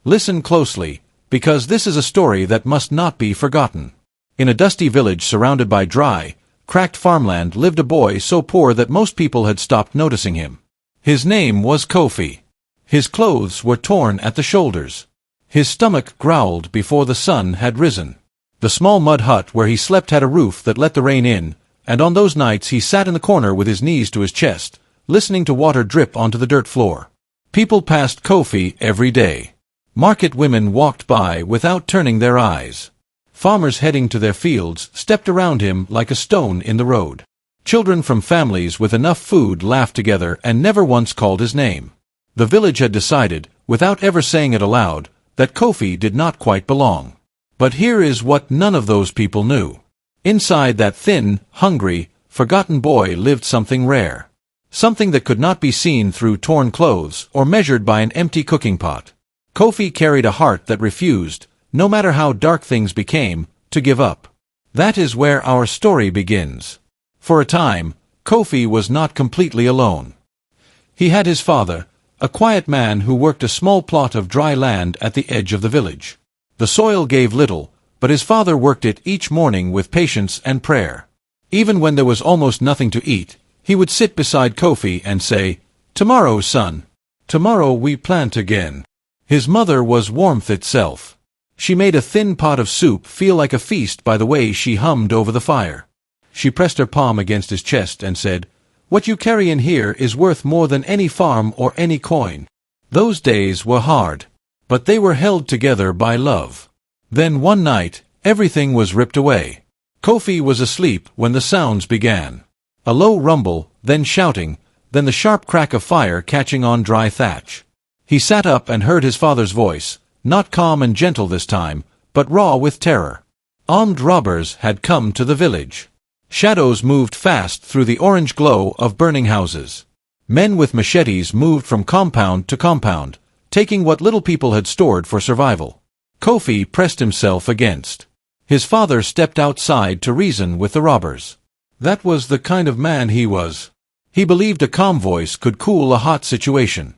Listen closely, because this is a story that must not be forgotten. In a dusty village surrounded by dry, cracked farmland lived a boy so poor that most people had stopped noticing him. His name was Kofi. His clothes were torn at the shoulders. His stomach growled before the sun had risen. The small mud hut where he slept had a roof that let the rain in, and on those nights he sat in the corner with his knees to his chest, listening to water drip onto the dirt floor. People passed Kofi every day. Market women walked by without turning their eyes. Farmers heading to their fields stepped around him like a stone in the road. Children from families with enough food laughed together and never once called his name. The village had decided, without ever saying it aloud, that Kofi did not quite belong. But here is what none of those people knew. Inside that thin, hungry, forgotten boy lived something rare. Something that could not be seen through torn clothes or measured by an empty cooking pot. Kofi carried a heart that refused, no matter how dark things became, to give up. That is where our story begins. For a time, Kofi was not completely alone. He had his father, a quiet man who worked a small plot of dry land at the edge of the village. The soil gave little, but his father worked it each morning with patience and prayer. Even when there was almost nothing to eat, he would sit beside Kofi and say, "Tomorrow, son. Tomorrow we plant again." His mother was warmth itself. She made a thin pot of soup feel like a feast by the way she hummed over the fire. She pressed her palm against his chest and said, "What you carry in here is worth more than any farm or any coin." Those days were hard, but they were held together by love. Then one night, everything was ripped away. Kofi was asleep when the sounds began. A low rumble, then shouting, then the sharp crack of fire catching on dry thatch. He sat up and heard his father's voice, not calm and gentle this time, but raw with terror. Armed robbers had come to the village. Shadows moved fast through the orange glow of burning houses. Men with machetes moved from compound to compound, taking what little people had stored for survival. Kofi pressed himself against. His father stepped outside to reason with the robbers. That was the kind of man he was. He believed a calm voice could cool a hot situation.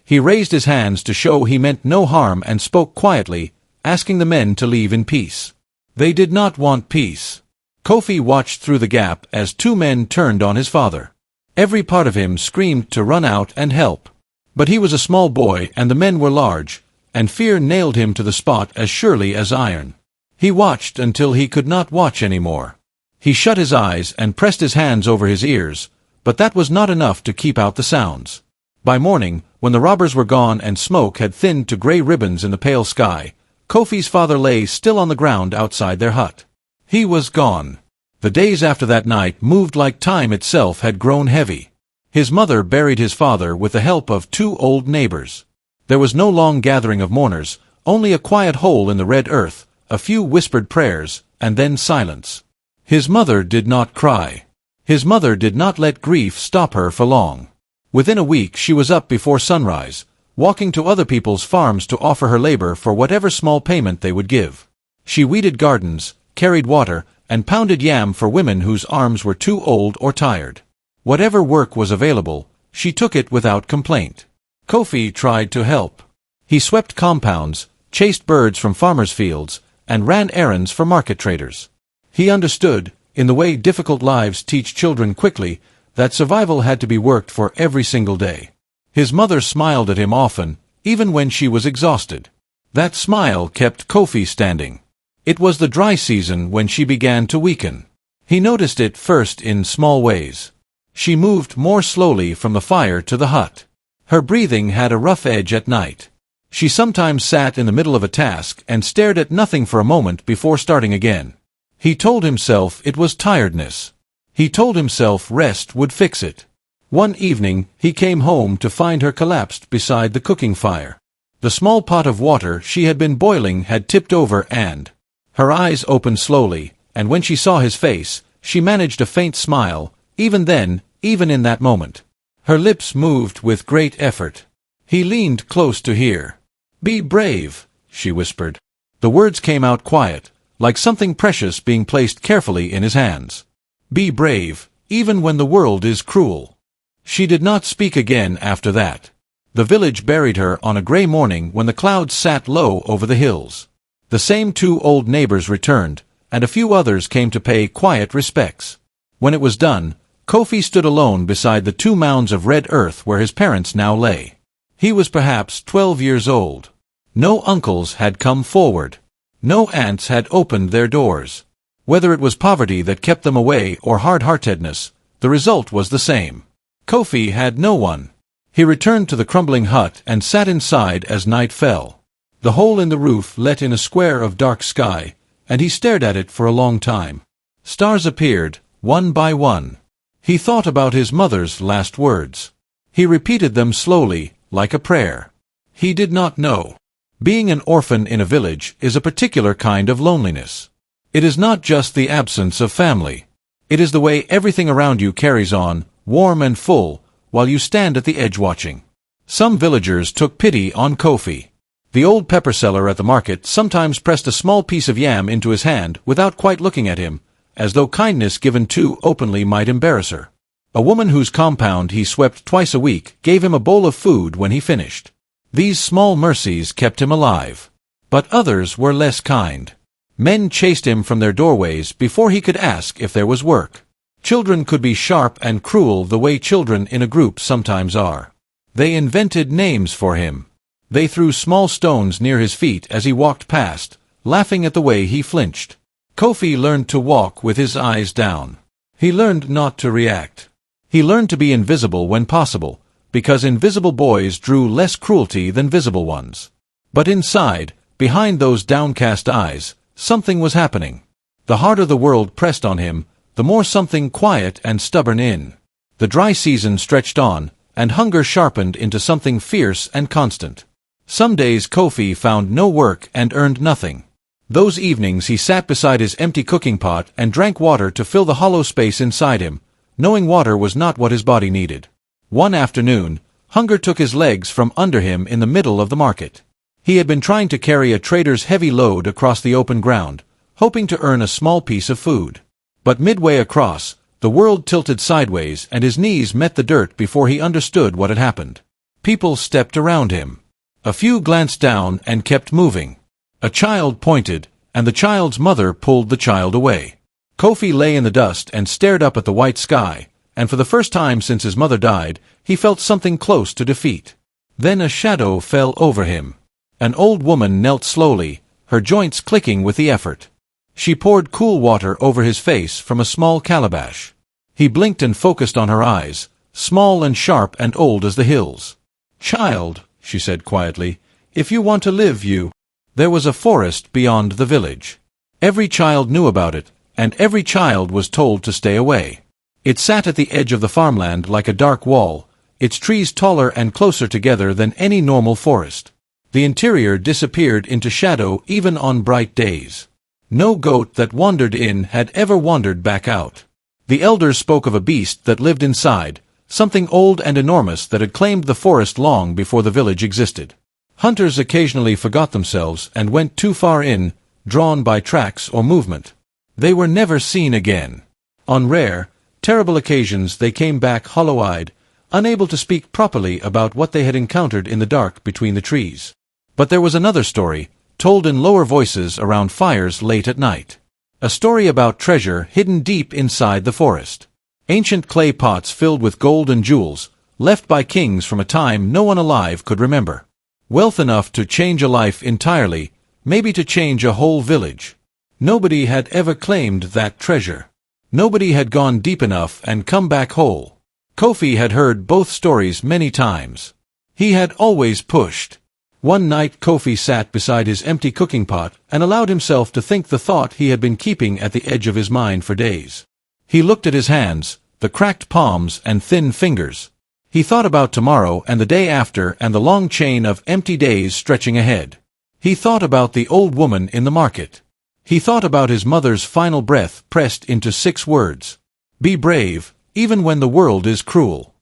He raised his hands to show he meant no harm and spoke quietly, asking the men to leave in peace. They did not want peace. Kofi watched through the gap as two men turned on his father. Every part of him screamed to run out and help. But he was a small boy and the men were large, and fear nailed him to the spot as surely as iron. He watched until he could not watch anymore. He shut his eyes and pressed his hands over his ears, but that was not enough to keep out the sounds. By morning, when the robbers were gone and smoke had thinned to gray ribbons in the pale sky, Kofi's father lay still on the ground outside their hut. He was gone. The days after that night moved like time itself had grown heavy. His mother buried his father with the help of two old neighbors. There was no long gathering of mourners, only a quiet hole in the red earth, a few whispered prayers, and then silence. His mother did not cry. His mother did not let grief stop her for long. Within a week she was up before sunrise, walking to other people's farms to offer her labor for whatever small payment they would give. She weeded gardens, carried water, and pounded yam for women whose arms were too old or tired. Whatever work was available, she took it without complaint. Kofi tried to help. He swept compounds, chased birds from farmers' fields, and ran errands for market traders. He understood, in the way difficult lives teach children quickly, that survival had to be worked for every single day. His mother smiled at him often, even when she was exhausted. That smile kept Kofi standing. It was the dry season when she began to weaken. He noticed it first in small ways. She moved more slowly from the fire to the hut. Her breathing had a rough edge at night. She sometimes sat in the middle of a task and stared at nothing for a moment before starting again. He told himself it was tiredness. He told himself rest would fix it. One evening, he came home to find her collapsed beside the cooking fire. The small pot of water she had been boiling had tipped over and her eyes opened slowly, and when she saw his face, she managed a faint smile, even then, even in that moment. Her lips moved with great effort. He leaned close to hear. "Be brave," she whispered. The words came out quiet, like something precious being placed carefully in his hands. Be brave, even when the world is cruel. She did not speak again after that. The village buried her on a gray morning when the clouds sat low over the hills. The same 2 old neighbors returned, and a few others came to pay quiet respects. When it was done, Kofi stood alone beside the 2 mounds of red earth where his parents now lay. He was perhaps 12 years old. No uncles had come forward. No aunts had opened their doors. Whether it was poverty that kept them away or hard-heartedness, the result was the same. Kofi had no one. He returned to the crumbling hut and sat inside as night fell. The hole in the roof let in a square of dark sky, and he stared at it for a long time. Stars appeared, one by one. He thought about his mother's last words. He repeated them slowly, like a prayer. He did not know. Being an orphan in a village is a particular kind of loneliness. It is not just the absence of family. It is the way everything around you carries on, warm and full, while you stand at the edge watching. Some villagers took pity on Kofi. The old pepper seller at the market sometimes pressed a small piece of yam into his hand without quite looking at him, as though kindness given too openly might embarrass her. A woman whose compound he swept twice a week gave him a bowl of food when he finished. These small mercies kept him alive. But others were less kind. Men chased him from their doorways before he could ask if there was work. Children could be sharp and cruel the way children in a group sometimes are. They invented names for him. They threw small stones near his feet as he walked past, laughing at the way he flinched. Kofi learned to walk with his eyes down. He learned not to react. He learned to be invisible when possible, because invisible boys drew less cruelty than visible ones. But inside, behind those downcast eyes, something was happening. The harder the world pressed on him, the more something quiet and stubborn in. The dry season stretched on, and hunger sharpened into something fierce and constant. Some days Kofi found no work and earned nothing. Those evenings he sat beside his empty cooking pot and drank water to fill the hollow space inside him, knowing water was not what his body needed. One afternoon, hunger took his legs from under him in the middle of the market. He had been trying to carry a trader's heavy load across the open ground, hoping to earn a small piece of food. But midway across, the world tilted sideways and his knees met the dirt before he understood what had happened. People stepped around him. A few glanced down and kept moving. A child pointed, and the child's mother pulled the child away. Kofi lay in the dust and stared up at the white sky, and for the first time since his mother died, he felt something close to defeat. Then a shadow fell over him. An old woman knelt slowly, her joints clicking with the effort. She poured cool water over his face from a small calabash. He blinked and focused on her eyes, small and sharp and old as the hills. "Child," she said quietly, "if you want to live, you—" There was a forest beyond the village. Every child knew about it, and every child was told to stay away. It sat at the edge of the farmland like a dark wall, its trees taller and closer together than any normal forest. The interior disappeared into shadow even on bright days. No goat that wandered in had ever wandered back out. The elders spoke of a beast that lived inside, something old and enormous that had claimed the forest long before the village existed. Hunters occasionally forgot themselves and went too far in, drawn by tracks or movement. They were never seen again. On rare, terrible occasions they came back hollow-eyed, unable to speak properly about what they had encountered in the dark between the trees. But there was another story, told in lower voices around fires late at night. A story about treasure hidden deep inside the forest. Ancient clay pots filled with gold and jewels, left by kings from a time no one alive could remember. Wealth enough to change a life entirely, maybe to change a whole village. Nobody had ever claimed that treasure. Nobody had gone deep enough and come back whole. Kofi had heard both stories many times. He had always pushed. One night Kofi sat beside his empty cooking pot and allowed himself to think the thought he had been keeping at the edge of his mind for days. He looked at his hands, the cracked palms and thin fingers. He thought about tomorrow and the day after and the long chain of empty days stretching ahead. He thought about the old woman in the market. He thought about his mother's final breath pressed into 6 words. Be brave, even when the world is cruel.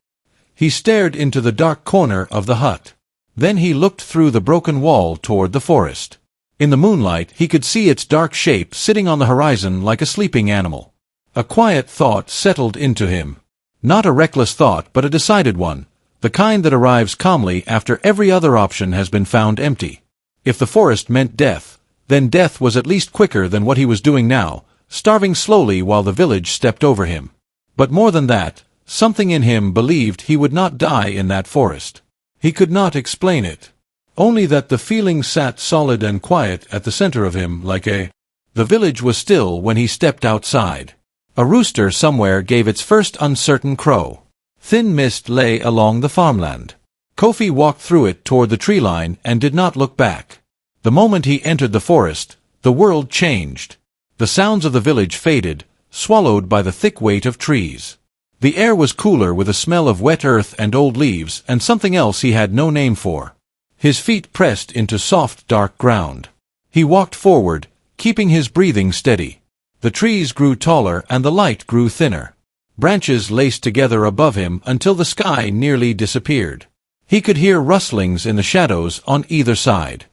He stared into the dark corner of the hut. Then he looked through the broken wall toward the forest. In the moonlight he could see its dark shape sitting on the horizon like a sleeping animal. A quiet thought settled into him. Not a reckless thought but a decided one, The kind that arrives calmly after every other option has been found empty. If the forest meant death, then death was at least quicker than what he was doing now, starving slowly while the village stepped over him. But more than that, something in him believed he would not die in that forest. He could not explain it. Only that the feeling sat solid and quiet at the center of him like a... The village was still when he stepped outside. A rooster somewhere gave its first uncertain crow. Thin mist lay along the farmland. Kofi walked through it toward the tree line and did not look back. The moment he entered the forest, the world changed. The sounds of the village faded, swallowed by the thick weight of trees. The air was cooler with a smell of wet earth and old leaves and something else he had no name for. His feet pressed into soft, dark ground. He walked forward, keeping his breathing steady. The trees grew taller and the light grew thinner. Branches laced together above him until the sky nearly disappeared. He could hear rustlings in the shadows on either side.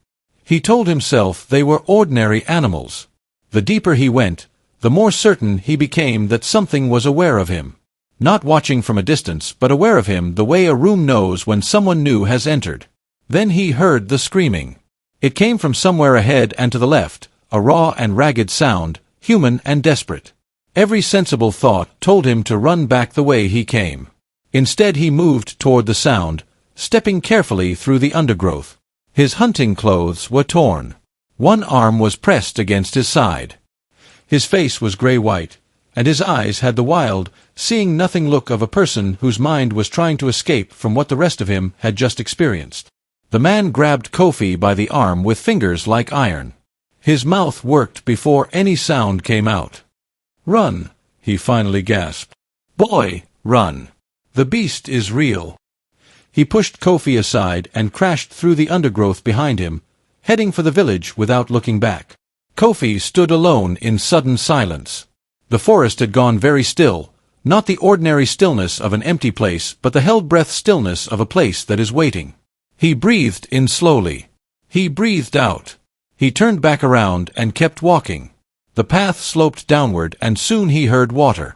He told himself they were ordinary animals. The deeper he went, the more certain he became that something was aware of him. Not watching from a distance, but aware of him the way a room knows when someone new has entered. Then he heard the screaming. It came from somewhere ahead and to the left, a raw and ragged sound, human and desperate. Every sensible thought told him to run back the way he came. Instead he moved toward the sound, stepping carefully through the undergrowth. His hunting clothes were torn. One arm was pressed against his side. His face was gray-white, and his eyes had the wild, seeing nothing look of a person whose mind was trying to escape from what the rest of him had just experienced. The man grabbed Kofi by the arm with fingers like iron. His mouth worked before any sound came out. "Run," he finally gasped. "Boy, run. The beast is real." He pushed Kofi aside and crashed through the undergrowth behind him, heading for the village without looking back. Kofi stood alone in sudden silence. The forest had gone very still, not the ordinary stillness of an empty place, but the held-breath stillness of a place that is waiting. He breathed in slowly. He breathed out. He turned back around and kept walking. The path sloped downward and soon he heard water.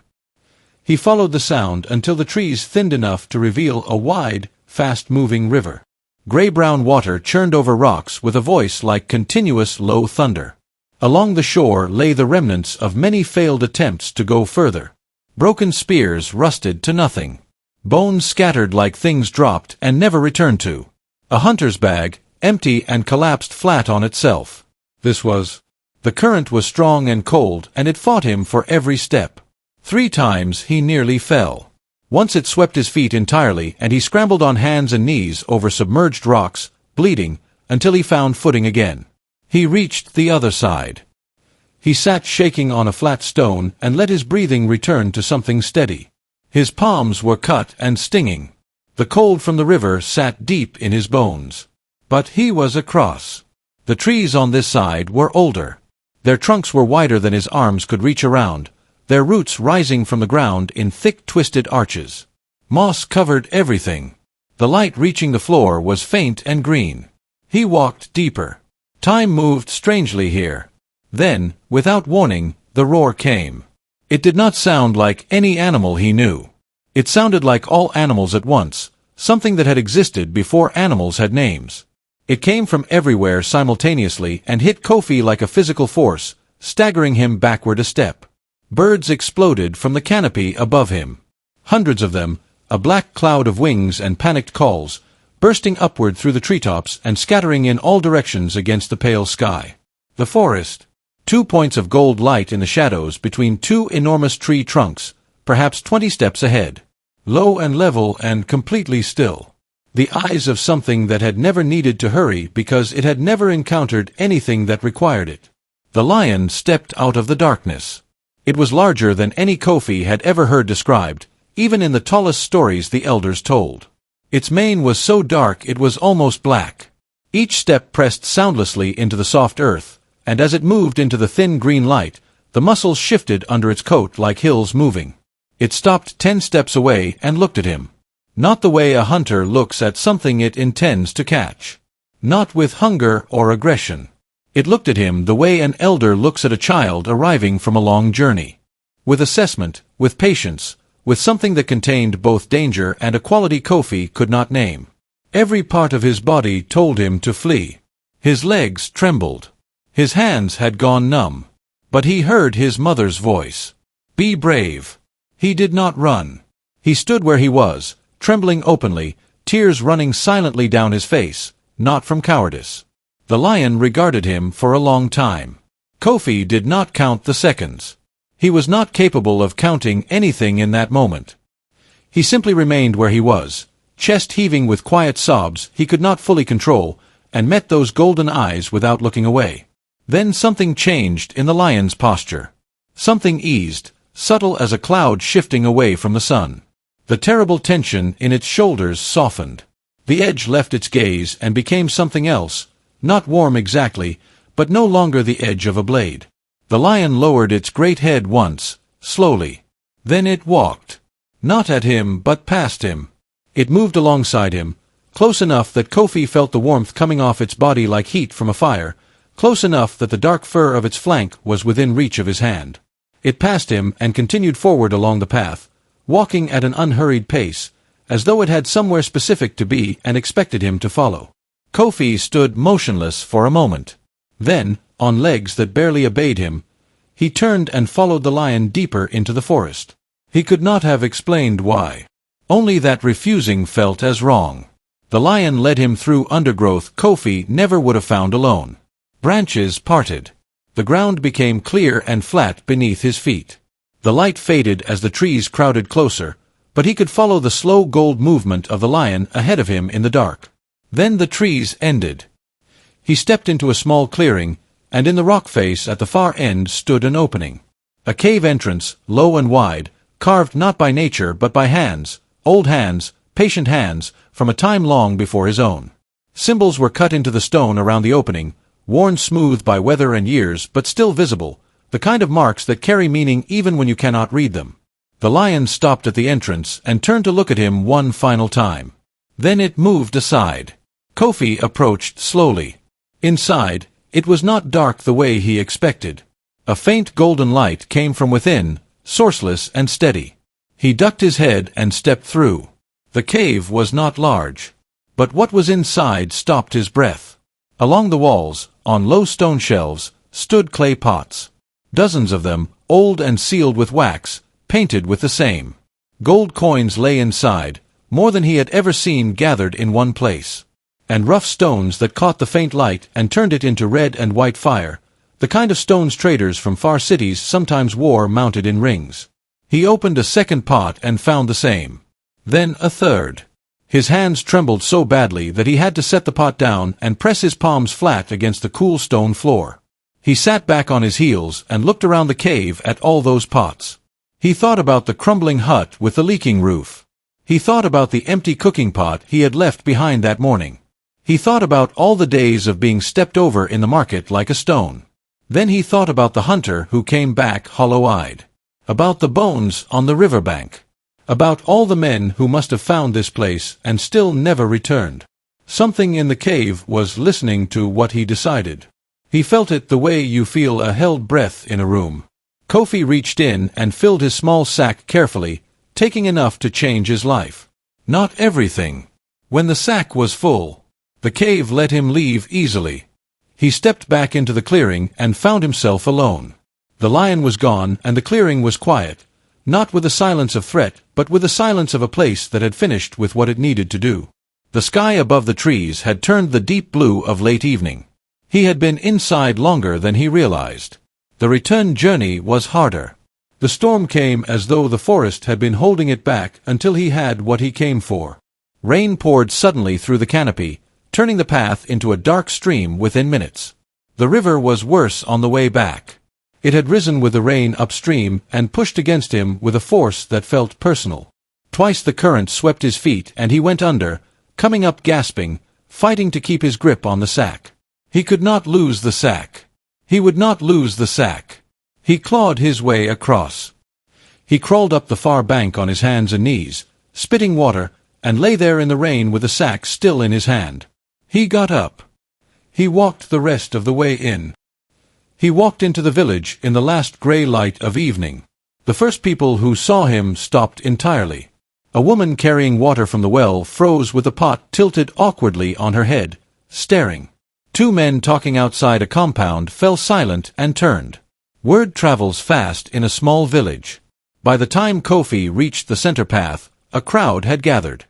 He followed the sound until the trees thinned enough to reveal a wide, fast-moving river. Gray-brown water churned over rocks with a voice like continuous low thunder. Along the shore lay the remnants of many failed attempts to go further. Broken spears rusted to nothing. Bones scattered like things dropped and never returned to. A hunter's bag, empty and collapsed flat on itself. This was... The current was strong and cold, and it fought him for every step. 3 times he nearly fell. Once it swept his feet entirely, and he scrambled on hands and knees over submerged rocks, bleeding, until he found footing again. He reached the other side. He sat shaking on a flat stone and let his breathing return to something steady. His palms were cut and stinging. The cold from the river sat deep in his bones. But he was across. The trees on this side were older. Their trunks were wider than his arms could reach around, their roots rising from the ground in thick twisted arches. Moss covered everything. The light reaching the floor was faint and green. He walked deeper. Time moved strangely here. Then, without warning, the roar came. It did not sound like any animal he knew. It sounded like all animals at once, something that had existed before animals had names. It came from everywhere simultaneously and hit Kofi like a physical force, staggering him backward a step. Birds exploded from the canopy above him. Hundreds of them, a black cloud of wings and panicked calls, bursting upward through the treetops and scattering in all directions against the pale sky. The forest. 2 points of gold light in the shadows between 2 enormous tree trunks, perhaps 20 steps ahead. Low and level and completely still. The eyes of something that had never needed to hurry because it had never encountered anything that required it. The lion stepped out of the darkness. It was larger than any Kofi had ever heard described, even in the tallest stories the elders told. Its mane was so dark it was almost black. Each step pressed soundlessly into the soft earth, and as it moved into the thin green light, the muscles shifted under its coat like hills moving. It stopped 10 steps away and looked at him. Not the way a hunter looks at something it intends to catch. Not with hunger or aggression. It looked at him the way an elder looks at a child arriving from a long journey. With assessment, with patience, with something that contained both danger and a quality Kofi could not name. Every part of his body told him to flee. His legs trembled. His hands had gone numb. But he heard his mother's voice. "Be brave." He did not run. He stood where he was, trembling openly, tears running silently down his face, not from cowardice. The lion regarded him for a long time. Kofi did not count the seconds. He was not capable of counting anything in that moment. He simply remained where he was, chest heaving with quiet sobs he could not fully control, and met those golden eyes without looking away. Then something changed in the lion's posture. Something eased, subtle as a cloud shifting away from the sun. The terrible tension in its shoulders softened. The edge left its gaze and became something else, not warm exactly, but no longer the edge of a blade. The lion lowered its great head once, slowly. Then it walked. Not at him but past him. It moved alongside him, close enough that Kofi felt the warmth coming off its body like heat from a fire, close enough that the dark fur of its flank was within reach of his hand. It passed him and continued forward along the path, walking at an unhurried pace, as though it had somewhere specific to be and expected him to follow. Kofi stood motionless for a moment. Then, on legs that barely obeyed him, he turned and followed the lion deeper into the forest. He could not have explained why. Only that refusing felt as wrong. The lion led him through undergrowth Kofi never would have found alone. Branches parted. The ground became clear and flat beneath his feet. The light faded as the trees crowded closer, but he could follow the slow gold movement of the lion ahead of him in the dark. Then the trees ended. He stepped into a small clearing, and in the rock face at the far end stood an opening. A cave entrance, low and wide, carved not by nature but by hands, old hands, patient hands, from a time long before his own. Symbols were cut into the stone around the opening, worn smooth by weather and years but still visible, the kind of marks that carry meaning even when you cannot read them. The lion stopped at the entrance and turned to look at him one final time. Then it moved aside. Kofi approached slowly. Inside, it was not dark the way he expected. A faint golden light came from within, sourceless and steady. He ducked his head and stepped through. The cave was not large, but what was inside stopped his breath. Along the walls, on low stone shelves, stood clay pots. Dozens of them, old and sealed with wax, painted with the same. Gold coins lay inside, more than he had ever seen gathered in one place. And rough stones that caught the faint light and turned it into red and white fire, the kind of stones traders from far cities sometimes wore mounted in rings. He opened a second pot and found the same. Then a third. His hands trembled so badly that he had to set the pot down and press his palms flat against the cool stone floor. He sat back on his heels and looked around the cave at all those pots. He thought about the crumbling hut with the leaking roof. He thought about the empty cooking pot he had left behind that morning. He thought about all the days of being stepped over in the market like a stone. Then he thought about the hunter who came back hollow-eyed. About the bones on the riverbank. About all the men who must have found this place and still never returned. Something in the cave was listening to what he decided. He felt it the way you feel a held breath in a room. Kofi reached in and filled his small sack carefully, taking enough to change his life. Not everything. When the sack was full, the cave let him leave easily. He stepped back into the clearing and found himself alone. The lion was gone and the clearing was quiet, not with the silence of threat, but with the silence of a place that had finished with what it needed to do. The sky above the trees had turned the deep blue of late evening. He had been inside longer than he realized. The return journey was harder. The storm came as though the forest had been holding it back until he had what he came for. Rain poured suddenly through the canopy, turning the path into a dark stream within minutes. The river was worse on the way back. It had risen with the rain upstream and pushed against him with a force that felt personal. Twice the current swept his feet and he went under, coming up gasping, fighting to keep his grip on the sack. He could not lose the sack. He would not lose the sack. He clawed his way across. He crawled up the far bank on his hands and knees, spitting water, and lay there in the rain with the sack still in his hand. He got up. He walked the rest of the way in. He walked into the village in the last grey light of evening. The first people who saw him stopped entirely. A woman carrying water from the well froze with a pot tilted awkwardly on her head, staring. Two men talking outside a compound fell silent and turned. Word travels fast in a small village. By the time Kofi reached the center path, a crowd had gathered.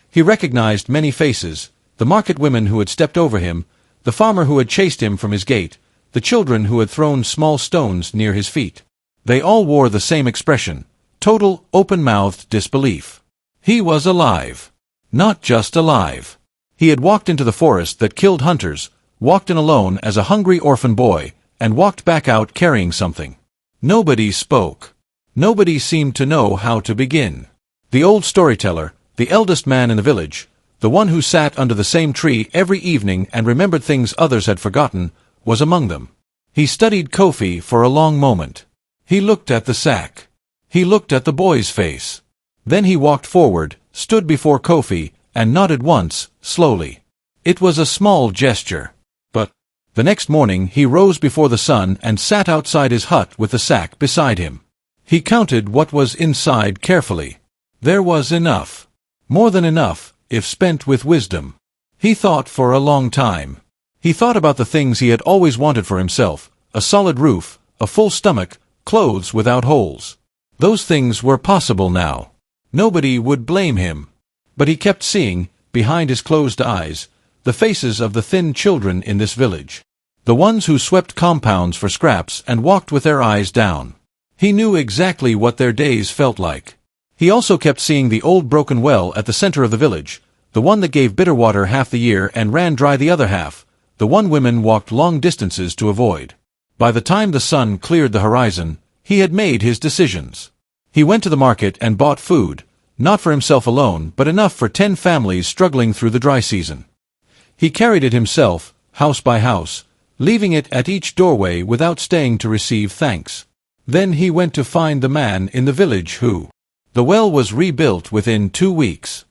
He recognized many faces, the market women who had stepped over him, the farmer who had chased him from his gate, the children who had thrown small stones near his feet. They all wore the same expression, total, open-mouthed disbelief. He was alive. Not just alive. He had walked into the forest that killed hunters, walked in alone as a hungry orphan boy, and walked back out carrying something. Nobody spoke. Nobody seemed to know how to begin. The old storyteller, the eldest man in the village, the one who sat under the same tree every evening and remembered things others had forgotten, was among them. He studied Kofi for a long moment. He looked at the sack. He looked at the boy's face. Then he walked forward, stood before Kofi, and nodded once, slowly. It was a small gesture. But the next morning he rose before the sun and sat outside his hut with the sack beside him. He counted what was inside carefully. There was enough. More than enough, if spent with wisdom. He thought for a long time. He thought about the things he had always wanted for himself, a solid roof, a full stomach, clothes without holes. Those things were possible now. Nobody would blame him. But he kept seeing, behind his closed eyes, the faces of the thin children in this village. The ones who swept compounds for scraps and walked with their eyes down. He knew exactly what their days felt like. He also kept seeing the old broken well at the center of the village, the one that gave bitter water half the year and ran dry the other half, the one women walked long distances to avoid. By the time the sun cleared the horizon, he had made his decisions. He went to the market and bought food, not for himself alone, but enough for 10 families struggling through the dry season. He carried it himself, house by house, leaving it at each doorway without staying to receive thanks. Then he went to find the man in the village who... The well was rebuilt within 2 weeks.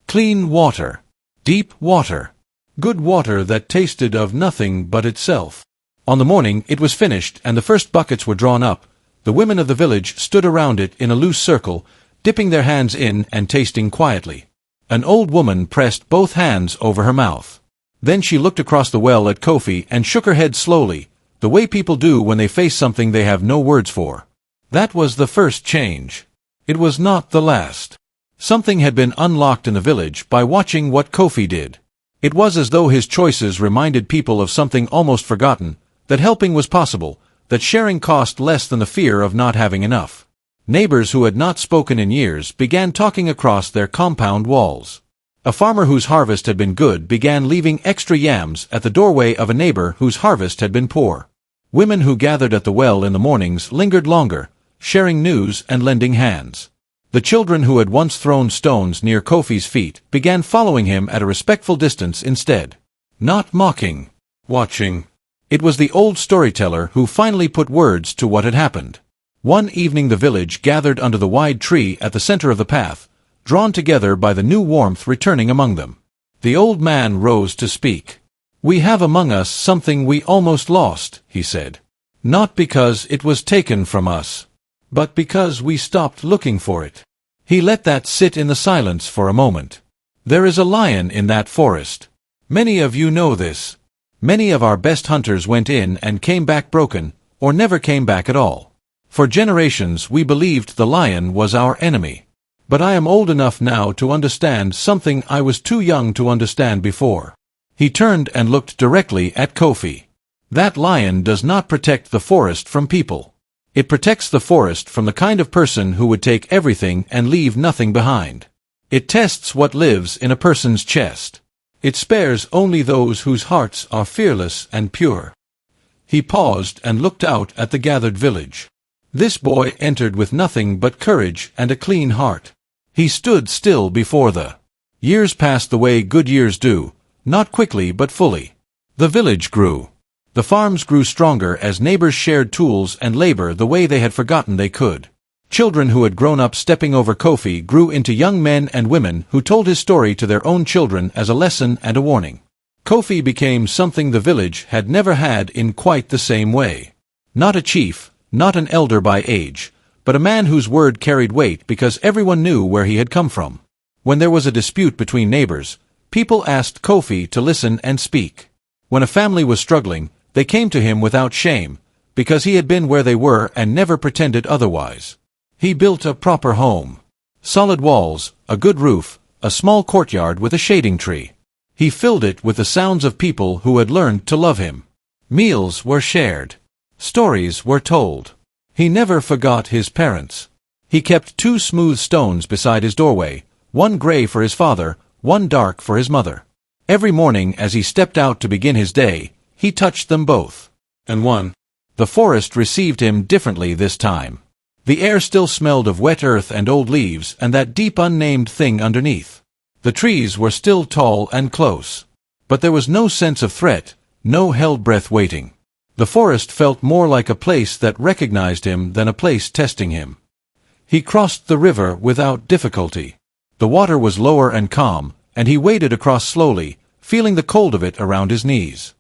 Clean water. Deep water. Good water that tasted of nothing but itself. On the morning it was finished and the first buckets were drawn up. The women of the village stood around it in a loose circle, dipping their hands in and tasting quietly. An old woman pressed both hands over her mouth. Then she looked across the well at Kofi and shook her head slowly, the way people do when they face something they have no words for. That was the first change. It was not the last. Something had been unlocked in the village by watching what Kofi did. It was as though his choices reminded people of something almost forgotten, that helping was possible, that sharing cost less than the fear of not having enough. Neighbors who had not spoken in years began talking across their compound walls. A farmer whose harvest had been good began leaving extra yams at the doorway of a neighbor whose harvest had been poor. Women who gathered at the well in the mornings lingered longer, sharing news and lending hands. The children who had once thrown stones near Kofi's feet began following him at a respectful distance instead. Not mocking. Watching. It was the old storyteller who finally put words to what had happened. One evening the village gathered under the wide tree at the center of the path, drawn together by the new warmth returning among them. The old man rose to speak. "We have among us something we almost lost," he said. "Not because it was taken from us, but because we stopped looking for it." He let that sit in the silence for a moment. There is a lion in that forest. Many of you know this. Many of our best hunters went in and came back broken, or never came back at all. For generations we believed the lion was our enemy. But I am old enough now to understand something I was too young to understand before. He turned and looked directly at Kofi. That lion does not protect the forest from people. It protects the forest from the kind of person who would take everything and leave nothing behind. It tests what lives in a person's chest. It spares only those whose hearts are fearless and pure. He paused and looked out at the gathered village. This boy entered with nothing but courage and a clean heart. He stood still before the... Years passed the way good years do, not quickly but fully. The village grew. The farms grew stronger as neighbors shared tools and labor the way they had forgotten they could. Children who had grown up stepping over Kofi grew into young men and women who told his story to their own children as a lesson and a warning. Kofi became something the village had never had in quite the same way. Not a chief, not an elder by age, but a man whose word carried weight because everyone knew where he had come from. When there was a dispute between neighbors, people asked Kofi to listen and speak. When a family was struggling, they came to him without shame, because he had been where they were and never pretended otherwise. He built a proper home. Solid walls, a good roof, a small courtyard with a shading tree. He filled it with the sounds of people who had learned to love him. Meals were shared. Stories were told. He never forgot his parents. He kept 2 smooth stones beside his doorway, one gray for his father, one dark for his mother. Every morning as he stepped out to begin his day, he touched them both. And one. The forest received him differently this time. The air still smelled of wet earth and old leaves and that deep unnamed thing underneath. The trees were still tall and close. But there was no sense of threat, no held breath waiting. The forest felt more like a place that recognized him than a place testing him. He crossed the river without difficulty. The water was lower and calm, and he waded across slowly, feeling the cold of it around his knees.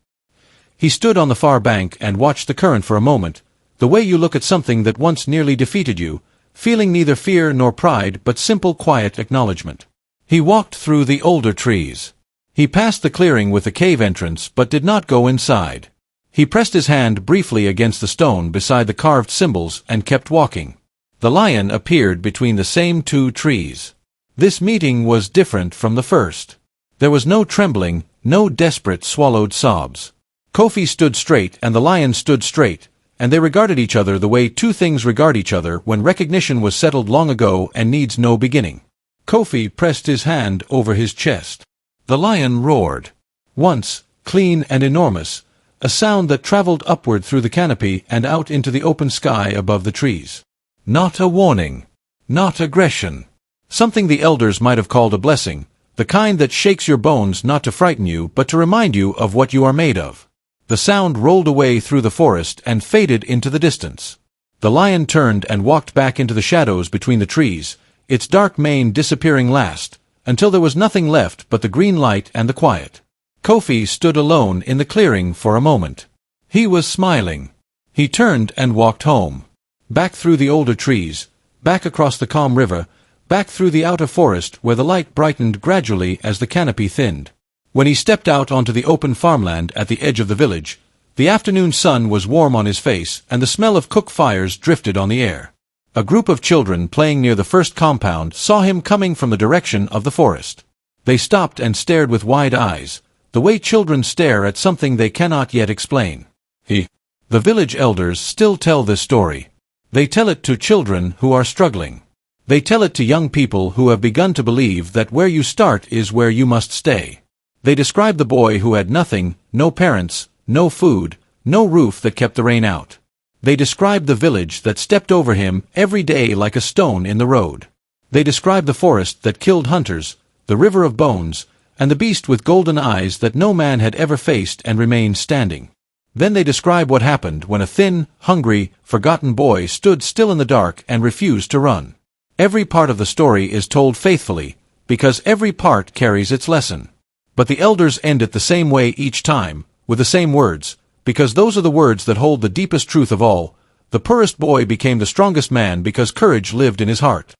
He stood on the far bank and watched the current for a moment, the way you look at something that once nearly defeated you, feeling neither fear nor pride but simple quiet acknowledgement. He walked through the older trees. He passed the clearing with the cave entrance but did not go inside. He pressed his hand briefly against the stone beside the carved symbols and kept walking. The lion appeared between the same 2 trees. This meeting was different from the first. There was no trembling, no desperate swallowed sobs. Kofi stood straight and the lion stood straight, and they regarded each other the way 2 things regard each other when recognition was settled long ago and needs no beginning. Kofi pressed his hand over his chest. The lion roared. Once, clean and enormous, a sound that traveled upward through the canopy and out into the open sky above the trees. Not a warning. Not aggression. Something the elders might have called a blessing, the kind that shakes your bones not to frighten you but to remind you of what you are made of. The sound rolled away through the forest and faded into the distance. The lion turned and walked back into the shadows between the trees, its dark mane disappearing last, until there was nothing left but the green light and the quiet. Kofi stood alone in the clearing for a moment. He was smiling. He turned and walked home. Back through the older trees, back across the calm river, back through the outer forest where the light brightened gradually as the canopy thinned. When he stepped out onto the open farmland at the edge of the village, the afternoon sun was warm on his face and the smell of cook fires drifted on the air. A group of children playing near the first compound saw him coming from the direction of the forest. They stopped and stared with wide eyes, the way children stare at something they cannot yet explain. The village elders still tell this story. They tell it to children who are struggling. They tell it to young people who have begun to believe that where you start is where you must stay. They describe the boy who had nothing, no parents, no food, no roof that kept the rain out. They describe the village that stepped over him every day like a stone in the road. They describe the forest that killed hunters, the river of bones, and the beast with golden eyes that no man had ever faced and remained standing. Then they describe what happened when a thin, hungry, forgotten boy stood still in the dark and refused to run. Every part of the story is told faithfully, because every part carries its lesson. But the elders end it the same way each time, with the same words, because those are the words that hold the deepest truth of all. The poorest boy became the strongest man because courage lived in his heart.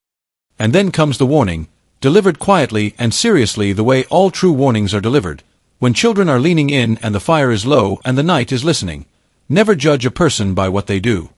And then comes the warning, delivered quietly and seriously the way all true warnings are delivered, when children are leaning in and the fire is low and the night is listening. Never judge a person by what they do.